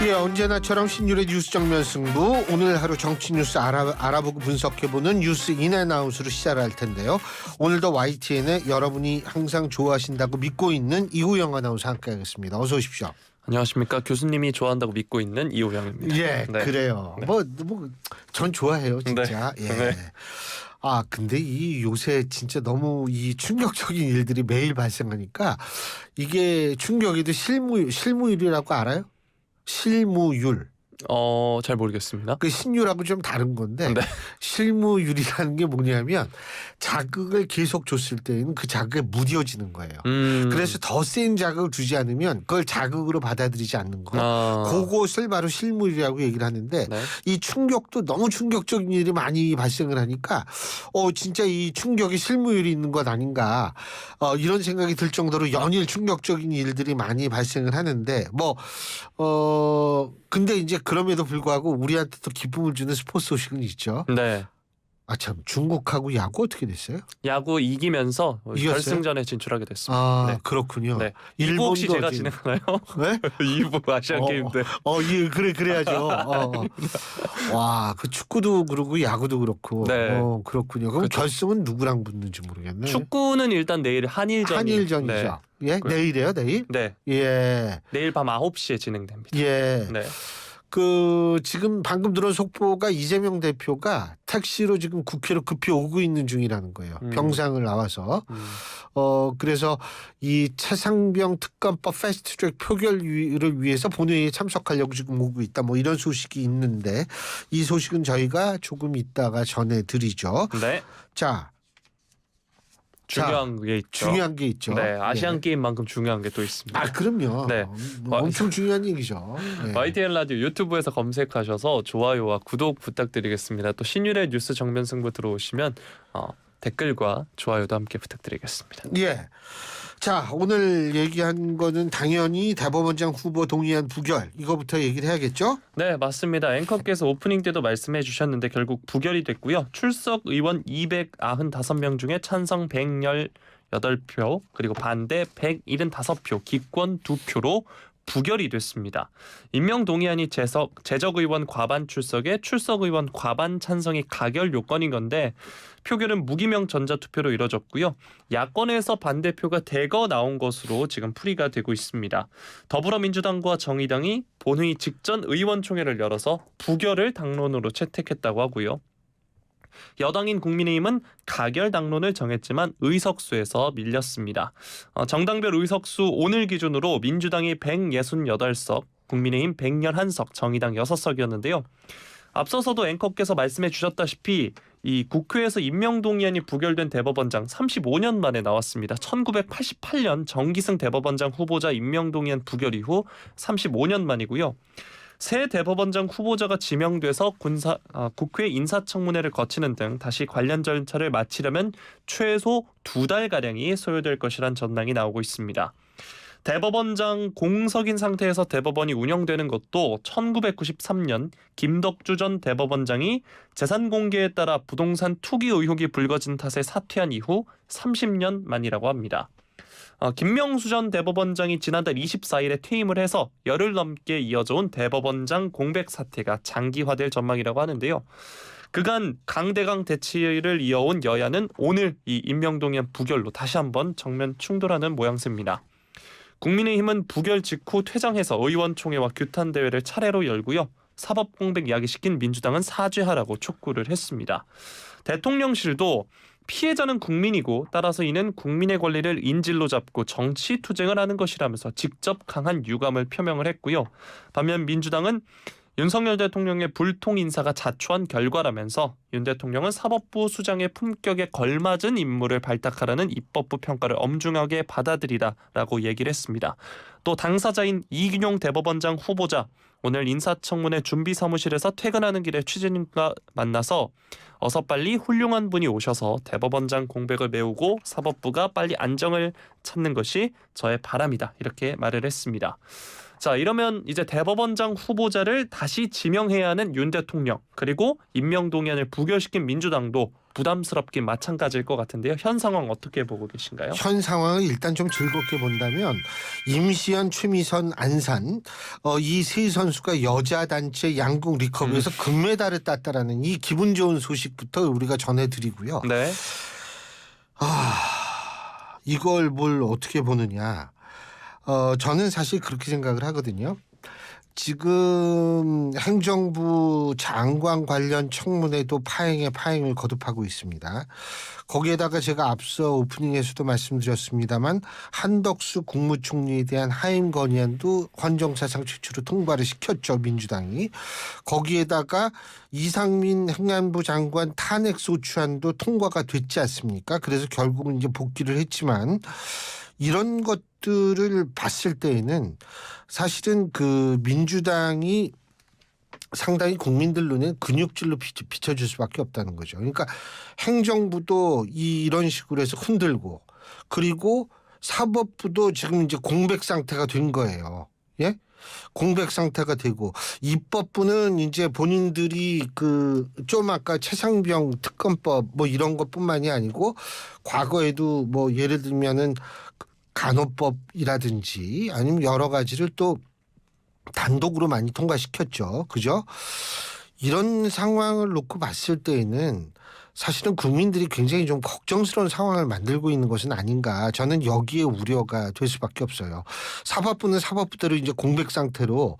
예, 언제나처럼 신율의 뉴스 정면 승부. 오늘 하루 정치 뉴스 알아보고 분석해보는 뉴스 인앤아웃으로 시작할 텐데요. 오늘도 YTN에 여러분이 항상 좋아하신다고 믿고 있는 이우영 아나운서 함께하겠습니다. 어서 오십시오. 안녕하십니까. 교수님이 좋아한다고 믿고 있는 이우영입니다. 예, 네. 그래요. 네. 전 좋아해요, 진짜. 네. 예. 네. 아, 근데 이 요새 진짜 너무 이 충격적인 일들이 매일 발생하니까 이게 충격이도 실무율이라고 알아요? 실무율. 잘 모르겠습니다. 그 신율하고 좀 다른 건데 네. 실무율이라는 게 뭐냐면 자극을 계속 줬을 때는 그 자극에 무뎌지는 거예요. 그래서 더 센 자극을 주지 않으면 그걸 자극으로 받아들이지 않는 거. 그것을 바로 실무율이라고 얘기를 하는데 네. 이 충격도 너무 충격적인 일이 많이 발생을 하니까 진짜 이 충격이 실무율이 있는 것 아닌가 이런 생각이 들 정도로 연일 충격적인 일들이 많이 발생을 하는데 근데 이제 그럼에도 불구하고 우리한테 또 기쁨을 주는 스포츠 소식은 있죠. 네. 아, 참, 중국하고 야구 어떻게 됐어요? 야구 이기면서 이겼어요? 결승전에 진출하게 됐습니다. 아, 네. 그렇군요. 네. 2부 일본도 혹시 제가 지금- 진행하나요? 네? 2부 아시안 게임 때. 예, 그래야죠. 와, 그 축구도 그러고 야구도 그렇고. 네. 그렇군요. 그럼 그렇죠. 결승은 누구랑 붙는지 모르겠네. 축구는 일단 내일 한일전이죠. 한일전이죠. 예, 내일이에요, 내일? 네. 예, 내일 밤 9시에 진행됩니다. 예. 네. 지금 방금 들은 속보가 이재명 대표가 택시로 지금 국회로 급히 오고 있는 중이라는 거예요. 병상을 나와서. 그래서 이 최상병 특검법 패스트트랙 표결을 위해서 본회의에 참석하려고 지금 오고 있다. 뭐 이런 소식이 있는데 이 소식은 저희가 조금 있다가 전해드리죠. 네. 자, 중요한 게 있죠. 중요한 게 있죠. 네. 아시안 네. 게임만큼 중요한 게 또 있습니다. 아, 그럼요. 네. 엄청 중요한 얘기죠. 네. YTN 라디오 유튜브에서 검색하셔서 좋아요와 구독 부탁드리겠습니다. 또 신율의 뉴스 정면 승부 들어오시면 댓글과 좋아요도 함께 부탁드리겠습니다. 예. 자, 오늘 얘기한 거는 당연히 대법원장 후보 동의안 부결 이거부터 얘기를 해야겠죠? 네, 맞습니다. 앵커께서 오프닝 때도 말씀해 주셨는데 결국 부결이 됐고요. 출석 의원 295명 중에 찬성 118표 그리고 반대 175표, 기권 2표로 부결이 됐습니다. 임명 동의안이 재적 의원 과반 출석에 출석 의원 과반 찬성이 가결 요건인 건데 표결은 무기명 전자투표로 이뤄졌고요. 야권에서 반대표가 대거 나온 것으로 지금 풀이가 되고 있습니다. 더불어민주당과 정의당이 본회의 직전 의원총회를 열어서 부결을 당론으로 채택했다고 하고요. 여당인 국민의힘은 가결 당론을 정했지만 의석수에서 밀렸습니다. 정당별 의석수 오늘 기준으로 민주당이 168석, 국민의힘 111석, 정의당 6석이었는데요. 앞서서도 앵커께서 말씀해 주셨다시피 이 국회에서 임명동의안이 부결된 대법원장 35년 만에 나왔습니다. 1988년 정기승 대법원장 후보자 임명동의안 부결 이후 35년 만이고요. 새 대법원장 후보자가 지명돼서 국회 인사청문회를 거치는 등 다시 관련 절차를 마치려면 최소 2달가량이 소요될 것이란 전망이 나오고 있습니다. 대법원장 공석인 상태에서 대법원이 운영되는 것도 1993년 김덕주 전 대법원장이 재산 공개에 따라 부동산 투기 의혹이 불거진 탓에 사퇴한 이후 30년 만이라고 합니다. 김명수 전 대법원장이 지난달 24일에 퇴임을 해서 열흘 넘게 이어져온 대법원장 공백 사태가 장기화될 전망이라고 하는데요. 그간 강대강 대치를 이어온 여야는 오늘 이 임명동의안 부결로 다시 한번 정면 충돌하는 모양새입니다. 국민의힘은 부결 직후 퇴장해서 의원총회와 규탄대회를 차례로 열고요. 사법공백 야기시킨 민주당은 사죄하라고 촉구를 했습니다. 대통령실도 피해자는 국민이고 따라서 이는 국민의 권리를 인질로 잡고 정치 투쟁을 하는 것이라면서 직접 강한 유감을 표명을 했고요. 반면 민주당은 윤석열 대통령의 불통 인사가 자초한 결과라면서 윤 대통령은 사법부 수장의 품격에 걸맞은 임무를 발탁하라는 입법부 평가를 엄중하게 받아들이라라고 얘기를 했습니다. 또 당사자인 이균용 대법원장 후보자 오늘 인사청문회 준비 사무실에서 퇴근하는 길에 취재진과 만나서 어서 빨리 훌륭한 분이 오셔서 대법원장 공백을 메우고 사법부가 빨리 안정을 찾는 것이 저의 바람이다 이렇게 말을 했습니다. 자, 이러면 이제 대법원장 후보자를 다시 지명해야 하는 윤 대통령, 그리고 임명동의안을 부결시킨 민주당도 부담스럽긴 마찬가지일 것 같은데요. 현 상황 어떻게 보고 계신가요? 현 상황을 일단 좀 즐겁게 본다면 임시연, 최미선, 안산 이 세 선수가 여자 단체 양궁 리커브에서 금메달을 땄다라는 이 기분 좋은 소식부터 우리가 전해드리고요. 네. 이걸 뭘 어떻게 보느냐. 저는 사실 그렇게 생각을 하거든요. 지금 행정부 장관 관련 청문회도 파행을 거듭하고 있습니다. 거기에다가 제가 앞서 오프닝에서도 말씀드렸습니다만 한덕수 국무총리에 대한 하임 건의안도 헌정사상 최초로 통과를 시켰죠, 민주당이. 거기에다가 이상민 행안부 장관 탄핵 소추안도 통과가 됐지 않습니까? 그래서 결국은 이제 복귀를 했지만 이런 것들을 봤을 때에는 사실은 그 민주당이 상당히 국민들 눈에 근육질로 비춰줄 수밖에 없다는 거죠. 그러니까 행정부도 이런 식으로 해서 흔들고, 그리고 사법부도 지금 이제 공백 상태가 된 거예요. 예? 공백 상태가 되고, 입법부는 이제 본인들이 그 좀 아까 최상병 특검법 뭐 이런 것뿐만이 아니고 과거에도 뭐 예를 들면은 간호법이라든지 아니면 여러 가지를 또 단독으로 많이 통과시켰죠. 그죠? 이런 상황을 놓고 봤을 때에는 사실은 국민들이 굉장히 좀 걱정스러운 상황을 만들고 있는 것은 아닌가. 저는 여기에 우려가 될 수밖에 없어요. 사법부는 사법부대로 이제 공백 상태로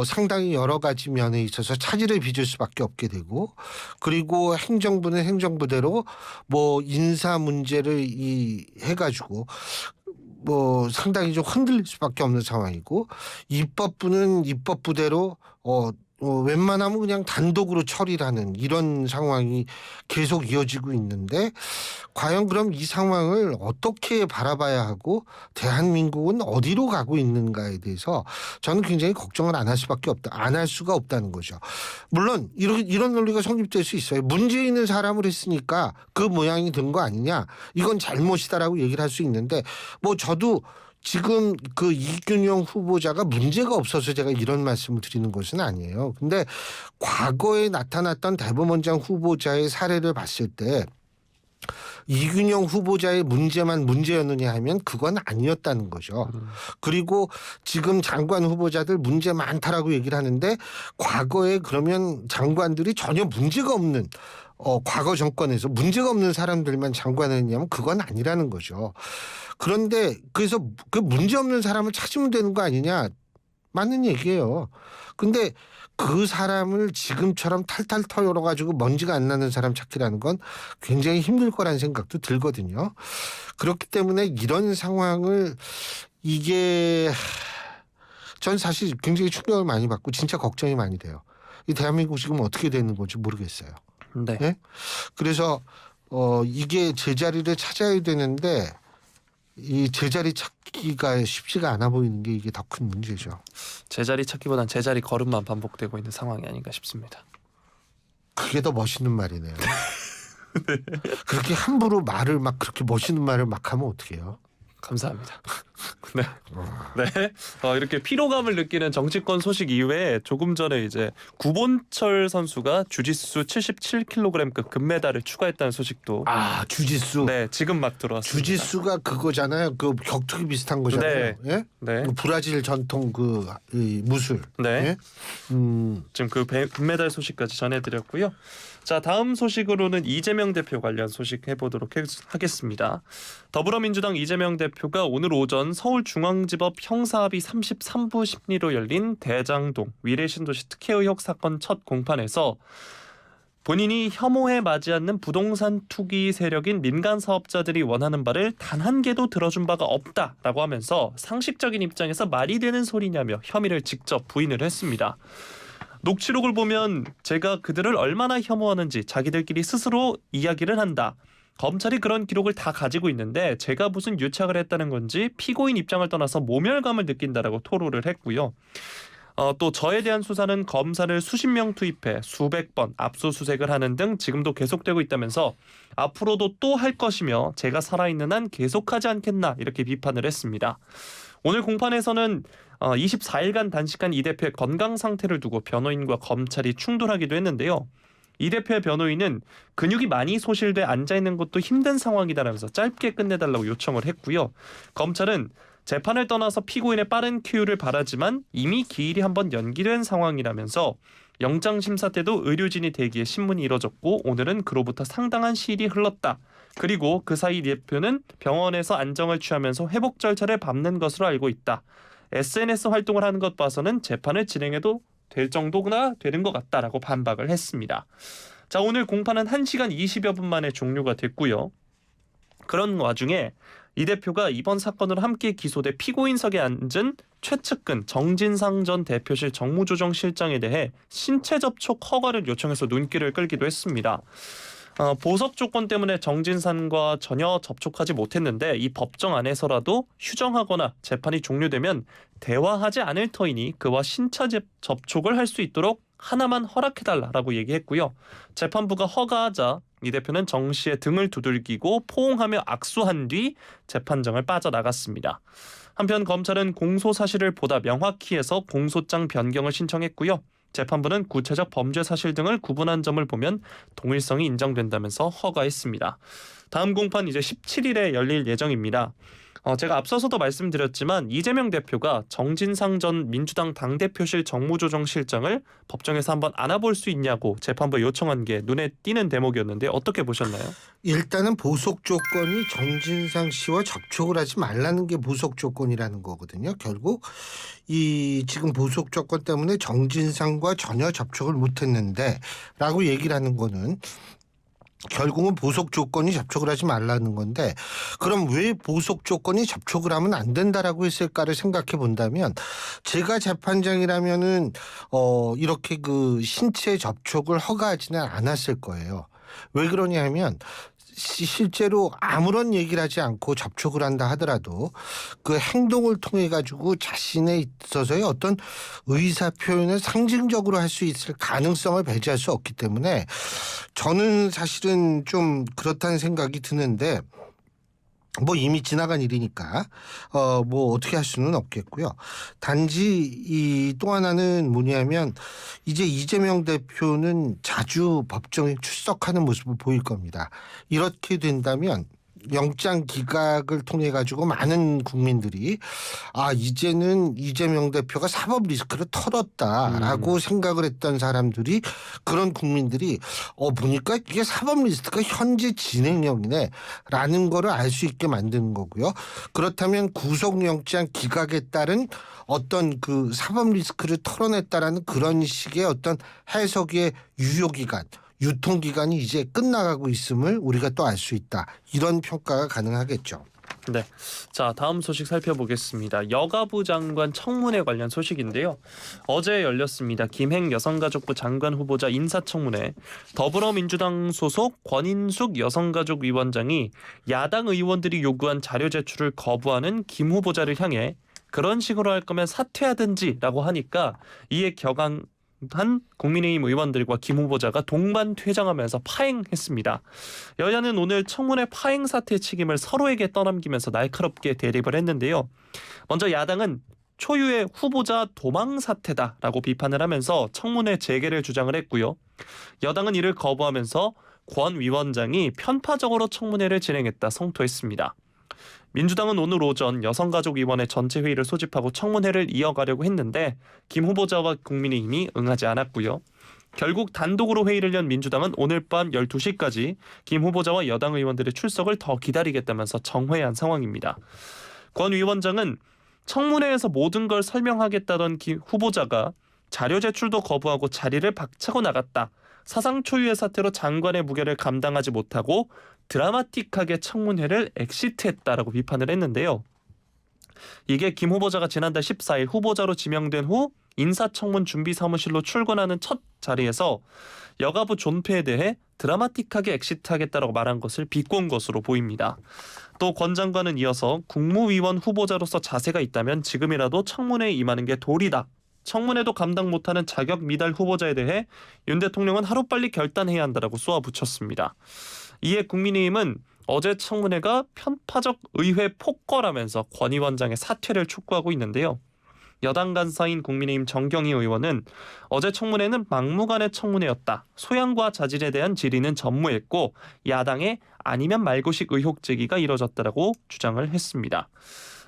상당히 여러 가지 면에 있어서 차질을 빚을 수밖에 없게 되고, 그리고 행정부는 행정부대로 뭐 인사 문제를 해가지고 뭐 상당히 좀 흔들릴 수밖에 없는 상황이고, 입법부는 입법부대로 웬만하면 그냥 단독으로 처리를 하는 이런 상황이 계속 이어지고 있는데, 과연 그럼 이 상황을 어떻게 바라봐야 하고 대한민국은 어디로 가고 있는가에 대해서 저는 굉장히 걱정을 안 할 수가 없다는 거죠. 물론 이런 논리가 성립될 수 있어요. 문제 있는 사람을 했으니까 그 모양이 된 거 아니냐, 이건 잘못이다라고 얘기를 할 수 있는데, 뭐 저도 지금 그 이균용 후보자가 문제가 없어서 제가 이런 말씀을 드리는 것은 아니에요. 근데 과거에 나타났던 대법원장 후보자의 사례를 봤을 때 이균용 후보자의 문제만 문제였느냐 하면 그건 아니었다는 거죠. 그리고 지금 장관 후보자들 문제 많다라고 얘기를 하는데, 과거에 그러면 장관들이 전혀 문제가 없는 과거 정권에서 문제가 없는 사람들만 장관을 했냐면 그건 아니라는 거죠. 그런데 그래서 그 문제 없는 사람을 찾으면 되는 거 아니냐, 맞는 얘기예요. 근데 그 사람을 지금처럼 탈탈 털어가지고 먼지가 안 나는 사람 찾기라는 건 굉장히 힘들 거라는 생각도 들거든요. 그렇기 때문에 이런 상황을 전 사실 굉장히 충격을 많이 받고 진짜 걱정이 많이 돼요. 이 대한민국 지금 어떻게 되는 건지 모르겠어요. 네. 네? 그래서 이게 제자리를 찾아야 되는데 이 제자리 찾기가 쉽지가 않아 보이는 게 이게 더 큰 문제죠. 제자리 찾기보단 제자리 걸음만 반복되고 있는 상황이 아닌가 싶습니다. 그게 더 멋있는 말이네요. 그렇게 함부로 말을 막 그렇게 멋있는 말을 막 하면 어떡해요? 감사합니다. 네. 네. 이렇게 피로감을 느끼는 정치권 소식 이외에 조금 전에 이제 구본철 선수가 주짓수 77kg급 금메달을 추가했다는 소식도 주짓수. 네, 지금 막 들어왔습니다. 주짓수가 그거잖아요. 그 격투기 비슷한 거잖아요. 네. 예? 네. 그 브라질 전통 이 무술. 네. 예? 지금 그 금메달 소식까지 전해드렸고요. 자, 다음 소식으로는 이재명 대표 관련 소식 해보도록 하겠습니다. 더불어민주당 이재명 대표가 오늘 오전 서울중앙지법 형사합의 33부 심리로 열린 대장동 위례신도시 특혜 의혹 사건 첫 공판에서 본인이 혐오에 맞지 않는 부동산 투기 세력인 민간 사업자들이 원하는 바를 단 한 개도 들어준 바가 없다라고 하면서 상식적인 입장에서 말이 되는 소리냐며 혐의를 직접 부인을 했습니다. 녹취록을 보면 제가 그들을 얼마나 혐오하는지 자기들끼리 스스로 이야기를 한다. 검찰이 그런 기록을 다 가지고 있는데 제가 무슨 유착을 했다는 건지 피고인 입장을 떠나서 모멸감을 느낀다라고 토로를 했고요. 또 저에 대한 수사는 검사를 수십 명 투입해 수백 번 압수수색을 하는 등 지금도 계속되고 있다면서 앞으로도 또 할 것이며 제가 살아있는 한 계속하지 않겠나 이렇게 비판을 했습니다. 오늘 공판에서는 24일간 단식한 이 대표의 건강 상태를 두고 변호인과 검찰이 충돌하기도 했는데요. 이 대표의 변호인은 근육이 많이 소실돼 앉아있는 것도 힘든 상황이다라면서 짧게 끝내달라고 요청을 했고요. 검찰은 재판을 떠나서 피고인의 빠른 쾌유를 바라지만 이미 기일이 한번 연기된 상황이라면서 영장심사 때도 의료진이 대기에 신문이 이뤄졌고 오늘은 그로부터 상당한 시일이 흘렀다. 그리고 그 사이 이 대표는 병원에서 안정을 취하면서 회복 절차를 밟는 것으로 알고 있다. SNS 활동을 하는 것 봐서는 재판을 진행해도 될 정도나 되는 것 같다라고 반박을 했습니다. 자, 오늘 공판은 1시간 20여 분 만에 종료가 됐고요. 그런 와중에 이 대표가 이번 사건으로 함께 기소돼 피고인석에 앉은 최측근 정진상 전 대표실 정무조정실장에 대해 신체 접촉 허가를 요청해서 눈길을 끌기도 했습니다. 보석 조건 때문에 정진상과 전혀 접촉하지 못했는데 이 법정 안에서라도 휴정하거나 재판이 종료되면 대화하지 않을 터이니 그와 신체 접촉을 할 수 있도록 하나만 허락해달라라고 얘기했고요. 재판부가 허가하자 이 대표는 정 씨의 등을 두들기고 포옹하며 악수한 뒤 재판장을 빠져나갔습니다. 한편 검찰은 공소 사실을 보다 명확히 해서 공소장 변경을 신청했고요. 재판부는 구체적 범죄 사실 등을 구분한 점을 보면 동일성이 인정된다면서 허가했습니다. 다음 공판 이제 17일에 열릴 예정입니다. 제가 앞서서도 말씀드렸지만 이재명 대표가 정진상 전 민주당 당대표실 정무조정실장을 법정에서 한번 안아볼 수 있냐고 재판부에 요청한 게 눈에 띄는 대목이었는데 어떻게 보셨나요? 일단은 보석 조건이 정진상 씨와 접촉을 하지 말라는 게 보석 조건이라는 거거든요. 결국 이 지금 보석 조건 때문에 정진상과 전혀 접촉을 못했는데 라고 얘기를 하는 거는 결국은 보석 조건이 접촉을 하지 말라는 건데 그럼 왜 보석 조건이 접촉을 하면 안 된다라고 했을까를 생각해 본다면 제가 재판장이라면은 이렇게 그 신체 접촉을 허가하지는 않았을 거예요. 왜 그러냐 하면 실제로 아무런 얘기를 하지 않고 접촉을 한다 하더라도 그 행동을 통해 가지고 자신에 있어서의 어떤 의사 표현을 상징적으로 할 수 있을 가능성을 배제할 수 없기 때문에 저는 사실은 좀 그렇다는 생각이 드는데 뭐 이미 지나간 일이니까 뭐 어떻게 할 수는 없겠고요. 단지 이 또 하나는 뭐냐면 이제 이재명 대표는 자주 법정에 출석하는 모습을 보일 겁니다. 이렇게 된다면 영장 기각을 통해 가지고 많은 국민들이 이제는 이재명 대표가 사법 리스크를 털었다라고 생각을 했던 사람들이 그런 국민들이 보니까 이게 사법 리스크가 현재 진행형이네라는 거를 알 수 있게 만드는 거고요. 그렇다면 구속영장 기각에 따른 어떤 그 사법 리스크를 털어냈다라는 그런 식의 어떤 해석의 유효기간 유통기간이 이제 끝나가고 있음을 우리가 또 알 수 있다. 이런 평가가 가능하겠죠. 네, 자 다음 소식 살펴보겠습니다. 여가부 장관 청문회 관련 소식인데요. 어제 열렸습니다. 김행 여성가족부 장관 후보자 인사청문회. 더불어민주당 소속 권인숙 여성가족위원장이 야당 의원들이 요구한 자료 제출을 거부하는 김 후보자를 향해 그런 식으로 할 거면 사퇴하든지라고 하니까 이에 격앙한 국민의힘 의원들과 김 후보자가 동반 퇴장하면서 파행했습니다. 여야는 오늘 청문회 파행 사태 책임을 서로에게 떠넘기면서 날카롭게 대립을 했는데요. 먼저 야당은 초유의 후보자 도망 사태다라고 비판을 하면서 청문회 재개를 주장을 했고요. 여당은 이를 거부하면서 권 위원장이 편파적으로 청문회를 진행했다 성토했습니다. 민주당은 오늘 오전 여성가족위원회 전체 회의를 소집하고 청문회를 이어가려고 했는데 김 후보자와 국민의힘이 응하지 않았고요. 결국 단독으로 회의를 연 민주당은 오늘 밤 12시까지 김 후보자와 여당 의원들의 출석을 더 기다리겠다면서 정회한 상황입니다. 권 위원장은 청문회에서 모든 걸 설명하겠다던 김 후보자가 자료 제출도 거부하고 자리를 박차고 나갔다. 사상 초유의 사태로 장관의 무게를 감당하지 못하고 드라마틱하게 청문회를 엑시트했다라고 비판을 했는데요. 이게 김 후보자가 지난달 14일 후보자로 지명된 후 인사청문 준비사무실로 출근하는 첫 자리에서 여가부 존폐에 대해 드라마틱하게 엑시트하겠다라고 말한 것을 비꼰 것으로 보입니다. 또 권 장관은 이어서 국무위원 후보자로서 자세가 있다면 지금이라도 청문회에 임하는 게 도리다. 청문회도 감당 못하는 자격 미달 후보자에 대해 윤 대통령은 하루빨리 결단해야 한다라고 쏘아붙였습니다. 이에 국민의힘은 어제 청문회가 편파적 의회 폭거라면서 권 위원장의 사퇴를 촉구하고 있는데요. 여당 간사인 국민의힘 정경희 의원은 어제 청문회는 막무가내 청문회였다. 소양과 자질에 대한 질의는 전무했고 야당의 아니면 말고식 의혹 제기가 이뤄졌다라고 주장을 했습니다.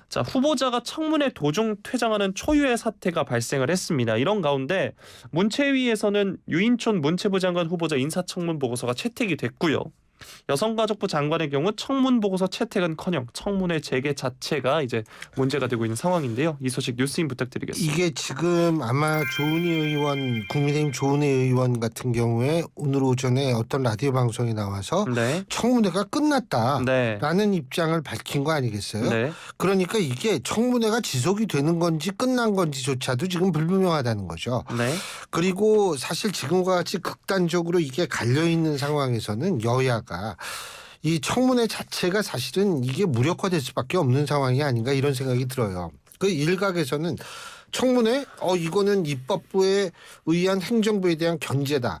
자, 후보자가 청문회 도중 퇴장하는 초유의 사태가 발생을 했습니다. 이런 가운데 문체위에서는 유인촌 문체부 장관 후보자 인사청문 보고서가 채택이 됐고요. 여성가족부 장관의 경우 청문 보고서 채택은커녕 청문회 재개 자체가 이제 문제가 되고 있는 상황인데요. 이 소식 뉴스인 부탁드리겠습니다. 이게 지금 아마 조은희 의원, 국민의힘 조은희 의원 같은 경우에 오늘 오전에 어떤 라디오 방송에 나와서 네. 청문회가 끝났다라는 네. 입장을 밝힌 거 아니겠어요? 네. 그러니까 이게 청문회가 지속이 되는 건지 끝난 건지조차도 지금 불분명하다는 거죠. 네. 그리고 사실 지금과 같이 극단적으로 이게 갈려있는 상황에서는 여야가 이 청문회 자체가 사실은 이게 무력화될 수밖에 없는 상황이 아닌가 이런 생각이 들어요. 그 일각에서는 청문회 이거는 입법부에 의한 행정부에 대한 견제다.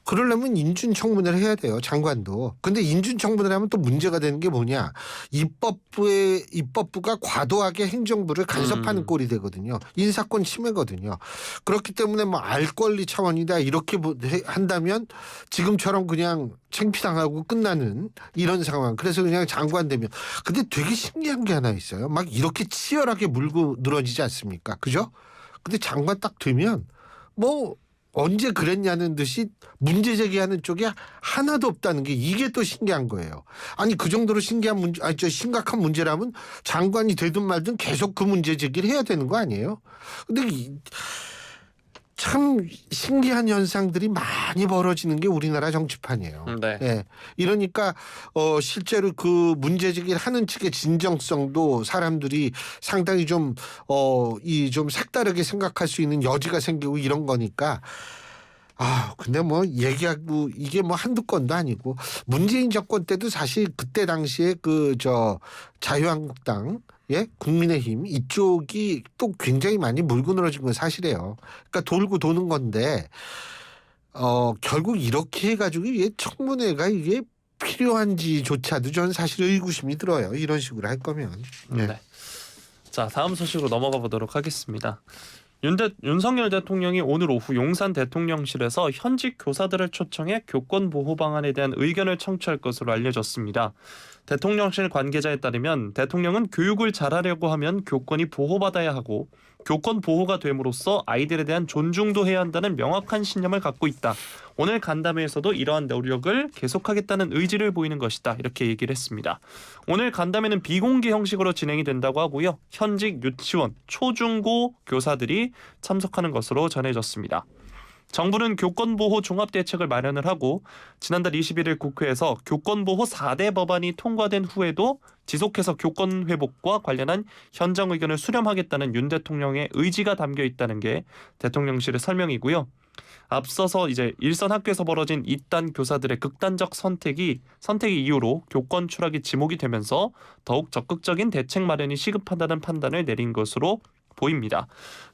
그러려면 인준청문회를 해야 돼요. 장관도. 근데 인준청문회를 하면 또 문제가 되는 게 뭐냐. 입법부가 과도하게 행정부를 간섭하는 꼴이 되거든요. 인사권 침해거든요. 그렇기 때문에 뭐 알 권리 차원이다 이렇게 한다면 지금처럼 그냥 창피당하고 끝나는 이런 상황. 그래서 그냥 장관 되면. 근데 되게 신기한 게 하나 있어요. 막 이렇게 치열하게 물고 늘어지지 않습니까? 그죠? 근데 장관 딱 되면 뭐 언제 그랬냐는 듯이 문제 제기하는 쪽이 하나도 없다는 게 이게 또 신기한 거예요. 아니 그 정도로 신기한 문제, 심각한 문제라면 장관이 되든 말든 계속 그 문제 제기를 해야 되는 거 아니에요? 근데 참 신기한 현상들이 많이 벌어지는 게 우리나라 정치판이에요. 네. 예. 이러니까 실제로 그 문제 제기를 하는 측의 진정성도 사람들이 상당히 좀 색다르게 생각할 수 있는 여지가 생기고 이런 거니까. 근데 뭐 얘기하고 이게 뭐 한두 건도 아니고 문재인 정권 때도 사실 그때 당시에 자유한국당 국민의힘 이쪽이 또 굉장히 많이 물고 늘어진 건 사실이에요. 그러니까 돌고 도는 건데 결국 이렇게 해가지고 이게 청문회가 이게 필요한지조차도 저는 사실 의구심이 들어요. 이런 식으로 할 거면. 네. 자, 다음 소식으로 넘어가 보도록 하겠습니다. 윤석열 대통령이 오늘 오후 용산 대통령실에서 현직 교사들을 초청해 교권 보호 방안에 대한 의견을 청취할 것으로 알려졌습니다. 대통령실 관계자에 따르면 대통령은 교육을 잘하려고 하면 교권이 보호받아야 하고 교권 보호가 됨으로써 아이들에 대한 존중도 해야 한다는 명확한 신념을 갖고 있다. 오늘 간담회에서도 이러한 노력을 계속하겠다는 의지를 보이는 것이다. 이렇게 얘기를 했습니다. 오늘 간담회는 비공개 형식으로 진행이 된다고 하고요. 현직 유치원, 초중고 교사들이 참석하는 것으로 전해졌습니다. 정부는 교권보호 종합대책을 마련을 하고 지난달 21일 국회에서 교권보호 4대 법안이 통과된 후에도 지속해서 교권 회복과 관련한 현장 의견을 수렴하겠다는 윤 대통령의 의지가 담겨 있다는 게 대통령실의 설명이고요. 앞서서 이제 일선 학교에서 벌어진 이단 교사들의 극단적 선택이 이유로 교권 추락이 지목이 되면서 더욱 적극적인 대책 마련이 시급하다는 판단을 내린 것으로 보입니다.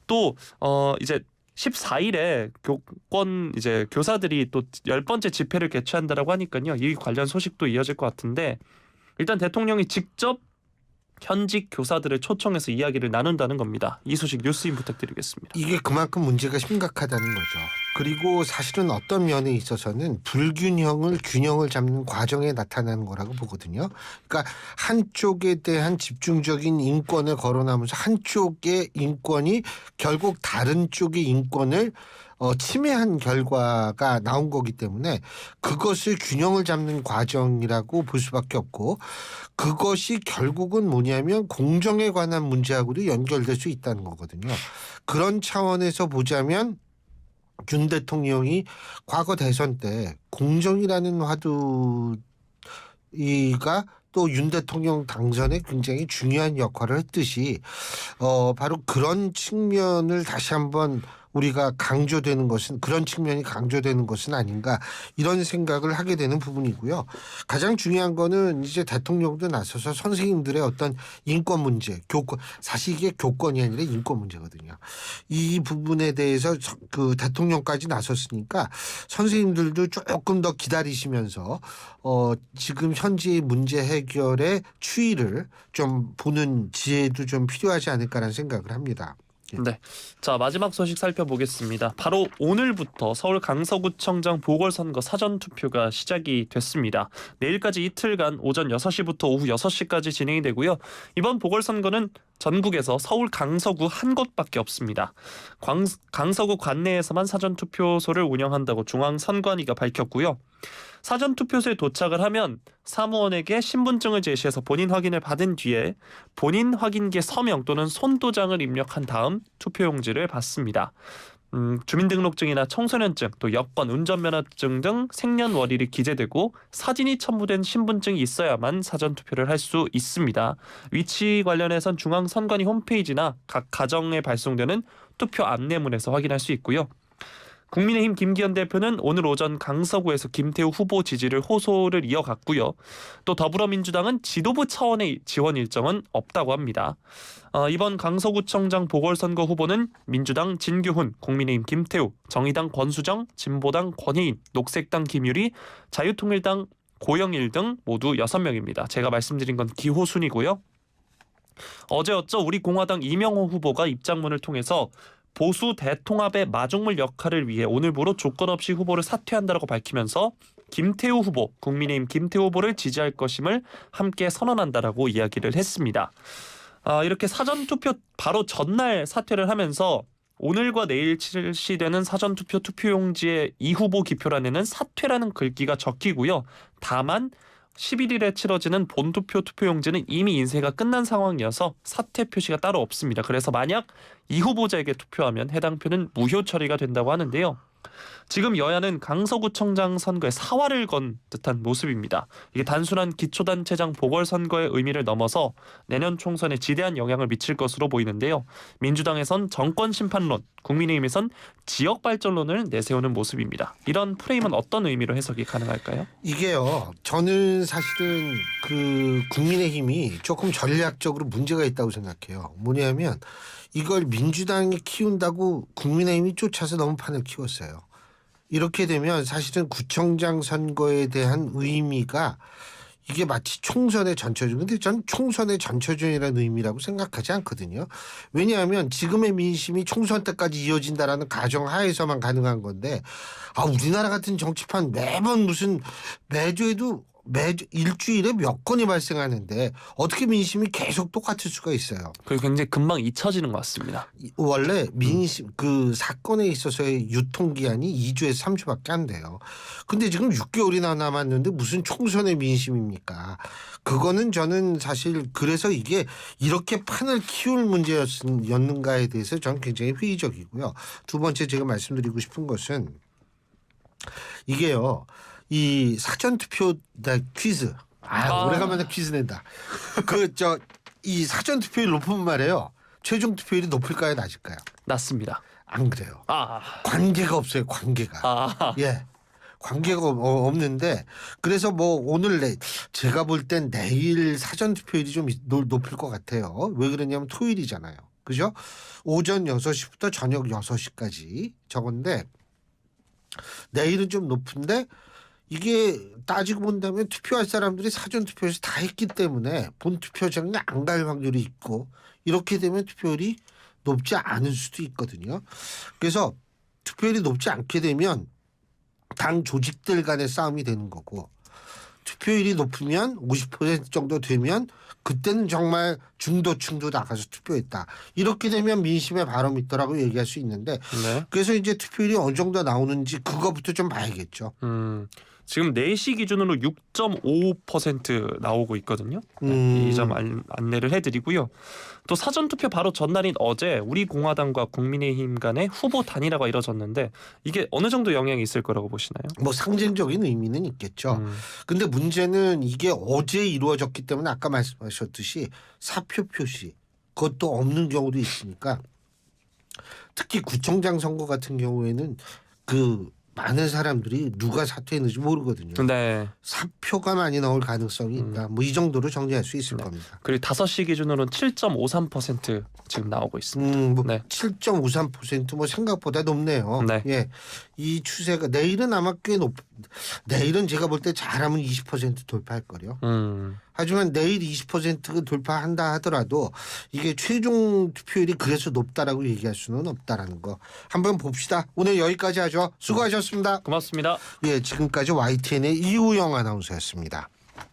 또 이제 14일에 교권 교사들이 또 10번째 집회를 개최한다라고 하니까요. 이 관련 소식도 이어질 것 같은데 일단 대통령이 직접 현직 교사들을 초청해서 이야기를 나눈다는 겁니다. 이 소식 뉴스인 부탁드리겠습니다. 이게 그만큼 문제가 심각하다는 거죠. 그리고 사실은 어떤 면에 있어서는 균형을 잡는 과정에 나타나는 거라고 보거든요. 그러니까 한쪽에 대한 집중적인 인권을 거론하면서 한쪽의 인권이 결국 다른 쪽의 인권을 침해한 결과가 나온 거기 때문에 그것을 균형을 잡는 과정이라고 볼 수밖에 없고 그것이 결국은 뭐냐면 공정에 관한 문제하고도 연결될 수 있다는 거거든요. 그런 차원에서 보자면 윤 대통령이 과거 대선 때 공정이라는 화두가 또 윤 대통령 당선에 굉장히 중요한 역할을 했듯이 바로 그런 측면을 다시 한번 우리가 그런 측면이 강조되는 것은 아닌가 이런 생각을 하게 되는 부분이고요. 가장 중요한 거는 이제 대통령도 나서서 선생님들의 어떤 인권 문제, 사실 이게 교권이 아니라 인권 문제거든요. 이 부분에 대해서 그 대통령까지 나섰으니까 선생님들도 조금 더 기다리시면서 지금 현재의 문제 해결의 추이를 좀 보는 지혜도 좀 필요하지 않을까라는 생각을 합니다. 네. 자, 마지막 소식 살펴보겠습니다. 바로 오늘부터 서울 강서구청장 보궐선거 사전투표가 시작이 됐습니다. 내일까지 이틀간 오전 6시부터 오후 6시까지 진행이 되고요. 이번 보궐선거는 전국에서 서울 강서구 한 곳밖에 없습니다. 강서구 관내에서만 사전투표소를 운영한다고 중앙선관위가 밝혔고요. 사전투표소에 도착을 하면 사무원에게 신분증을 제시해서 본인 확인을 받은 뒤에 본인 확인기에 서명 또는 손도장을 입력한 다음 투표용지를 받습니다. 주민등록증이나 청소년증, 또 여권, 운전면허증 등 생년월일이 기재되고 사진이 첨부된 신분증이 있어야만 사전투표를 할 수 있습니다. 위치 관련해선 중앙선관위 홈페이지나 각 가정에 발송되는 투표 안내문에서 확인할 수 있고요. 국민의힘 김기현 대표는 오늘 오전 강서구에서 김태우 후보 지지를 호소를 이어갔고요. 또 더불어민주당은 지도부 차원의 지원 일정은 없다고 합니다. 이번 강서구청장 보궐선거 후보는 민주당 진규훈, 국민의힘 김태우, 정의당 권수정, 진보당 권혜인, 녹색당 김유리, 자유통일당 고영일 등 모두 6명입니다. 제가 말씀드린 건 기호순이고요. 어제였죠. 우리 공화당 이명호 후보가 입장문을 통해서 보수 대통합의 마중물 역할을 위해 오늘부로 조건 없이 후보를 사퇴한다고 밝히면서 김태우 후보, 국민의힘 김태우 후보를 지지할 것임을 함께 선언한다라고 이야기를 했습니다. 이렇게 사전투표 바로 전날 사퇴를 하면서 오늘과 내일 실시되는 사전투표 투표용지의 이 후보 기표란에는 사퇴라는 글귀가 적히고요. 다만 11일에 치러지는 본투표 투표용지는 이미 인쇄가 끝난 상황이어서 사퇴 표시가 따로 없습니다. 그래서 만약 이 후보자에게 투표하면 해당 표는 무효 처리가 된다고 하는데요. 지금 여야는 강서구청장 선거에 사활을 건 듯한 모습입니다. 이게 단순한 기초단체장 보궐선거의 의미를 넘어서 내년 총선에 지대한 영향을 미칠 것으로 보이는데요. 민주당에선 정권심판론, 국민의힘에선 지역발전론을 내세우는 모습입니다. 이런 프레임은 어떤 의미로 해석이 가능할까요? 이게요. 저는 사실은 그 국민의힘이 조금 전략적으로 문제가 있다고 생각해요. 뭐냐면 이걸 민주당이 키운다고 국민의힘이 쫓아서 너무 판을 키웠어요. 이렇게 되면 사실은 구청장 선거에 대한 의미가 이게 마치 총선의 전초전. 근데 전 총선의 전초전이라는 의미라고 생각하지 않거든요. 왜냐하면 지금의 민심이 총선 때까지 이어진다라는 가정하에서만 가능한 건데 우리나라 같은 정치판 매번 매주에도 일주일에 몇 건이 발생하는데 어떻게 민심이 계속 똑같을 수가 있어요. 그리고 굉장히 금방 잊혀지는 것 같습니다. 원래 민심 그 사건에 있어서의 유통기한이 2주에서 3주밖에 안 돼요. 근데 지금 6개월이나 남았는데 무슨 총선의 민심입니까? 그거는 저는 사실 그래서 이게 이렇게 판을 키울 문제였는가에 대해서 저는 굉장히 회의적이고요. 두 번째 제가 말씀드리고 싶은 것은 이게요. 이 사전투표 퀴즈. 오래간만에 퀴즈 낸다. 이 사전투표율 높으면 말이에요. 최종 투표율이 높을까요, 낮을까요? 낮습니다. 안 그래요. 관계가 없어요. 관계가. 예. 관계가 없는데 그래서 오늘 제가 볼 땐 내일 사전투표율이 좀 높을 것 같아요. 왜 그러냐면 토요일이잖아요. 그죠? 오전 6시부터 저녁 6시까지 저건데 내일은 좀 높은데 이게 따지고 본다면 투표할 사람들이 사전투표에서 다 했기 때문에 본투표장에 안 갈 확률이 있고 이렇게 되면 투표율이 높지 않을 수도 있거든요. 그래서 투표율이 높지 않게 되면 당 조직들 간의 싸움이 되는 거고 투표율이 높으면 50% 정도 되면 그때는 정말 중도층도 나가서 투표했다. 이렇게 되면 민심의 바로미터라고 얘기할 수 있는데 그래서 이제 투표율이 어느 정도 나오는지 그거부터 좀 봐야겠죠. 지금 4시 기준으로 6.55% 나오고 있거든요. 이 점 안내를 해드리고요. 또 사전투표 바로 전날인 어제 우리 공화당과 국민의힘 간의 후보 단일화가 이뤄졌는데 이게 어느 정도 영향이 있을 거라고 보시나요? 상징적인 의미는 있겠죠. 근데 문제는 이게 어제 이루어졌기 때문에 아까 말씀하셨듯이 사표 표시 그것도 없는 경우도 있으니까 특히 구청장 선거 같은 경우에는 많은 사람들이 누가 사퇴했는지 모르거든요. 네. 사표가 많이 나올 가능성이 있다. 이 정도로 정리할 수 있을 겁니다. 그리고 5시 기준으로는 7.53% 지금 나오고 있습니다. 7.53% 생각보다 높네요. 네. 예, 이 추세가 내일은 아마 꽤 내일은 제가 볼 때 잘하면 20% 돌파할 거요. 하지만 내일 20%가 돌파한다 하더라도 이게 최종 투표율이 그래서 높다라고 얘기할 수는 없다라는 거 한번 봅시다. 오늘 여기까지 하죠. 수고하셨습니다. 고맙습니다. 예, 지금까지 YTN의 이우영 아나운서였습니다.